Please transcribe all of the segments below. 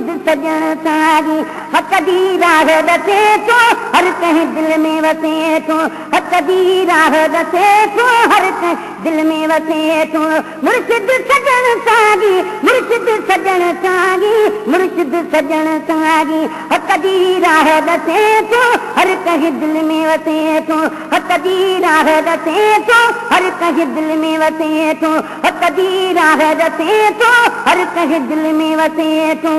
मुर्शिद सजण सागी हक दी राह दसे तो हर कंहिं दिल में वसे थो हक दी राह दसे तो हर कंहिं दिल में वसे थो मुर्शिद सजण सागी मुर्शिद सजण सागी मुर्शिद सजण सागी हक दी राह दसे तो हर कंहिं दिल में वसे थो हक दी राह दसे तो हर कंहिं दिल में वसे थो हक दी राह दसे तो हर कंहिं दिल में वसे थो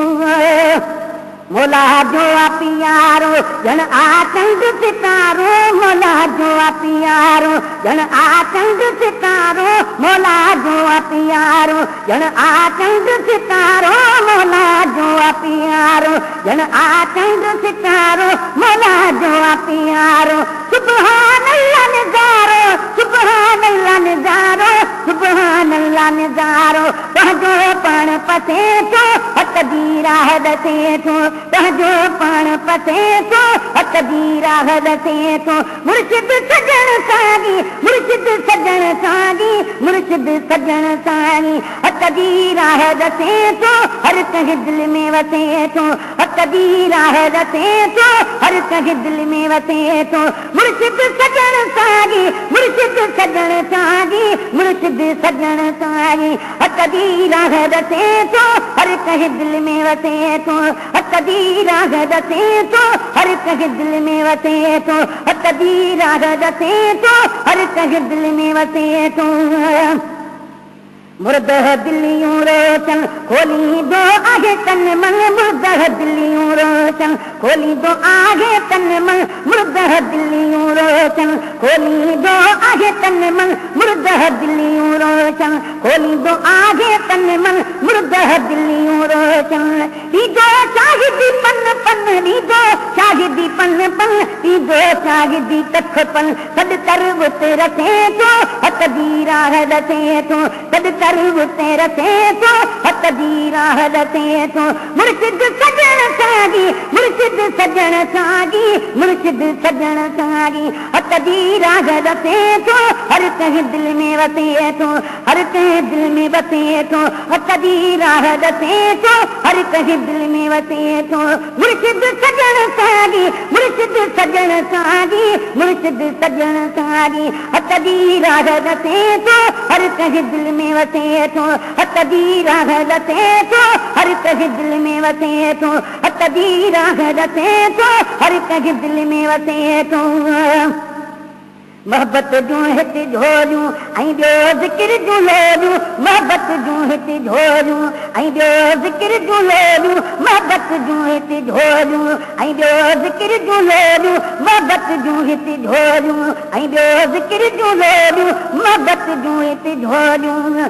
मौला जो प्यारो जन आचंद सितारो मौला जो प्यारो जन आचंद सितारो मौला जो प्यारो जन आचंद सितारो मौला जो प्यारो जन आचंद सितारो मौला जो प्यारो सुभान अल्लाह नज़ारो सुभान अल्लाह नज़ारो सुभान अल्लाह नज़ारो तहजो पण पसे थो हक दी राह दसे थो तहजो पण पसे थो हक दी राह दसे थो मुर्शिद सजण सागी मुर्शिद सजण सागी मुर्शिद सजण सागी हक दी राह दसे थो हर कंहिं दिल में वसे थो हक दी राह दसे थो हर कंहिं दिल में वसे थो मुर्शिद सजण सागी मुर्शिद सजण सागी मुर्शिद सजण सागी हक दी राह दसे थो हर कंहिं दिल में वसे थो हक दी राह दसे थो हर कंहिं दिल में वसे थो हक दी राह दसे थो हर कंहिं दिल में वसे थो मुर्द दिलियूं रोशन खोली दो आगे तन मन मुर्द दिलियूं रोशन खोली दो आगे तन मन मुर्द दिलियूं रोशन खोली दो आगे तन मन मुर्द दिलियूं रोशन खोली दो आगे तन मन मुर्द दिलियूं रोशन दीदो शाहिदी पन पन दीदो शाहिदी पन पन दीदो शाहिदी तख पन सद कर बुत रखे तो हक दी राह दसे तो सद कर बुत रखे तो हक दी राह दसे तो मुर्शिद सजण सागी मुर्शिद सजण सागी मुर्शिद सजण सागी हक दी राह दसे तो हर कंहिं दिल में वसे थो हर कंहिं दिल में वसे थो हक दी राह दसे तो हर कंहिं दिल में वसे थो मुर्शिद सजण सागी मुर्शिद सजण सागी मुर्शिद सजण सागी हक दी राह दसे थो हर कंहिं दिल में वसे थो हक दी राह दसे थो हर कंहिं दिल में वसे थो हक दी राह दसे थो हर कंहिं दिल में वसे थो मोहब्बत जूं हिते झोरियूं ऐं ॿियो ज़िक्र जूं लोरियूं मोहब्बत जूं हिते झोरियूं ऐं ॿियो ज़िक्र जूं लोरियूं मोहब्बत जूं हिते झोरियूं ऐं ॿियो ज़िक्र जूं लोरियूं मोहब्बत जूं हिते झोरियूं ऐं ॿियो ज़िक्र जूं लोरियूं मोहब्बत जूं हिते झोरियूं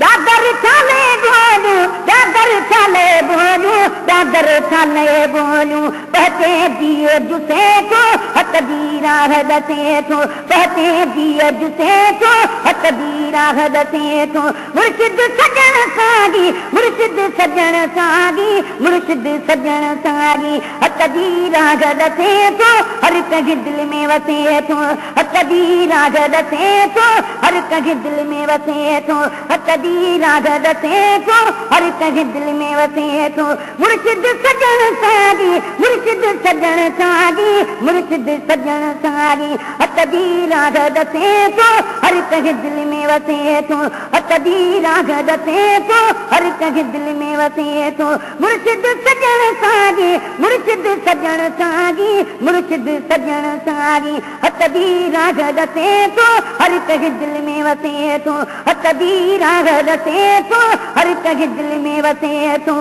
दादर छाले बोलूं दादर छाले बोलूं दादर छाले बोलूं बहते दिए जुसे को हक दी राह दसे थो बहते दिए जुसे को हक दी राह दसे थो मुर्शिद सजण सागी मुर्शिद सजण सागी मुर्शिद सजण सागी हक दी राह दसे थो हर कंहिं दिल में वसे थो हक दी राह दसे थो हर कंहिं दिल में वसे थो हक दी राह दसे थो हर कंहिं दिल में वसे थो मुर्शिद सजण सागी मुर्शिद सजण सागी मुर्शिद सजण सागी हक दी राह दसे थो हर कंहिं दिल में वसे थो हक दी राह दसे थो हर कंहिं दिल में वसे थो मुर्शिद सजण सागी मुर्शिद सजण सागी मुर्शिद सजण सागी हक दी राह दसे थो हर कंहिं दिल में वसे थो हक दी राह दसे थो हर कंहिं दिल में वसे थो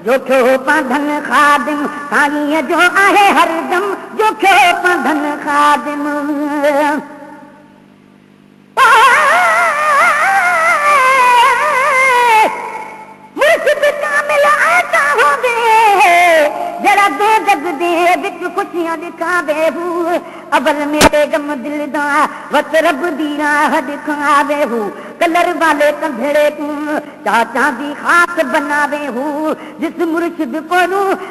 जो खो पाधन खादिम साईं जो आहे हरदम जो खो पाधन खादिम मुर्शिद कामिल ऐसा होवे जरा दो जग दे विच खुशियां दिखावे हूं अबर मेरे गम दिल दा वत रब दी राह दिखावे हूं कलर वाले कंधड़े को चाचा दी खास बनावे हूं जिस मुर्शिद को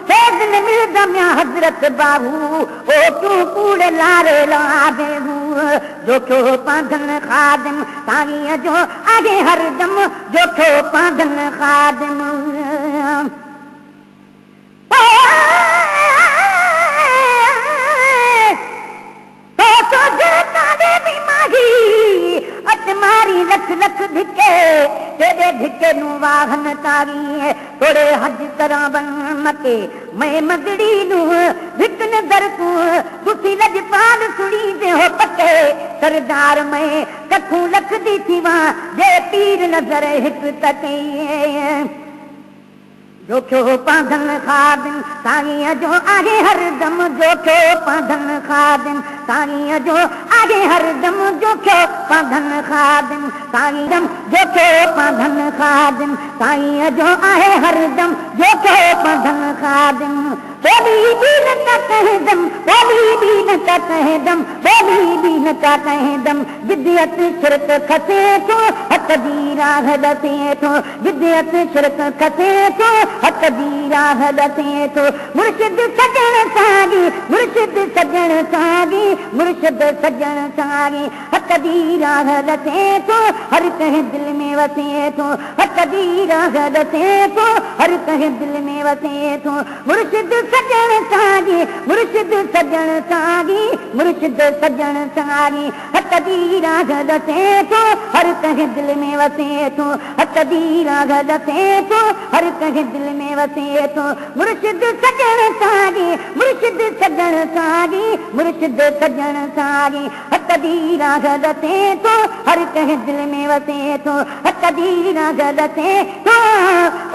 फैज न मिलदा म्या हजरत बाहू ओ क्यों कूड़े लारे लावे हूं जो खो पाधन खादिम साईं जो आहे हरदम जो खो पाधन खादिम मारी लख लख धिके तेरे धिके नू वाहन तारी थोड़े हज तरह बन मके मैं मगड़ी नू धिक नजर तू तुसी लजपाल सुनी दे हो पके सरदार मैं कथू लख दी थी वहां जे पीर नजर हिक तके जो क्यों पाधन खादिम साईं जो आगे हर दम जो क्यों पाधन खादिम साईं जो आगे हर दम जो क्यों पाधन खादिम साईं दम जो क्यों पाधन खादिम साईं जो आगे हर दम जो क्यों पाधन खादिम बोली भी न कह दम बोली भी न कह दम बोली भी न कह दम विद्यत शिरक खसे तो हक दी राह दसे तो विद्यत शिरक खसे तो हक दी राह दसे तो मुर्शिद सजन सागी मुर्शिद सजन सागी मुर्शिद सजन सागी हक दी राह दसे तो हर कहीं दिल में वसे तो हक दी राह दसे तो हर कहीं दिल में वसे तो मुर्शिद सजन सागी मुर्शिद सजन सागी मुर्शिद सजन सागी हक दी राह दसे तो हर कहीं दिल में वसे तो हक दी राह दसे तो हर कहीं दिल में वसे तो मुर्शिद सजन सागी मुर्शिद सजन सागी मुर्शिद सजन सागी हक दी राह दसे तो हर कहीं दिल में वसे तो हक दी राह दसे तो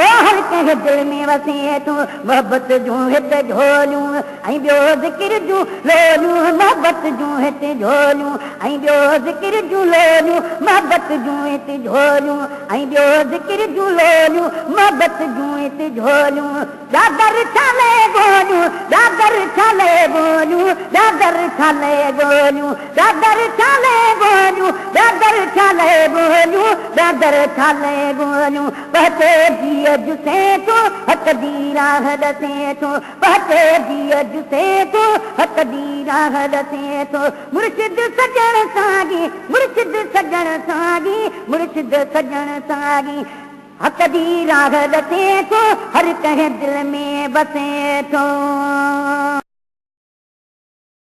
ओ हर कहीं दिल में वसे तो मोहब्बत जो हित झोलूं ऐं ॿियो ज़िक्र जूं लोलूं मोहब्बत जूं हिते झोलूं ऐं ॿियो ज़िक्र जूं लोलूं मोहब्बत जूं हिते झोलूं ऐं ॿियो ज़िक्र जूं लोलूं मोहब्बत जूं हिते झोलूं दादर छाले गोलूं दादर छाले गोलूं दादर छाले गोलूं दादर छाले गोलूं दादर छाले गोलूं दादर छाले गोलूं बहते दिए जुसे तो हक दी राह दसे तो बहते दिए जुसे तो हक दी राह दसे तो मुर्शिद सजन सागी मुर्शिद सजन सागी मुर्शिद सजन सागी हक दी राह दसे तो हर कहीं दिल में बसे तो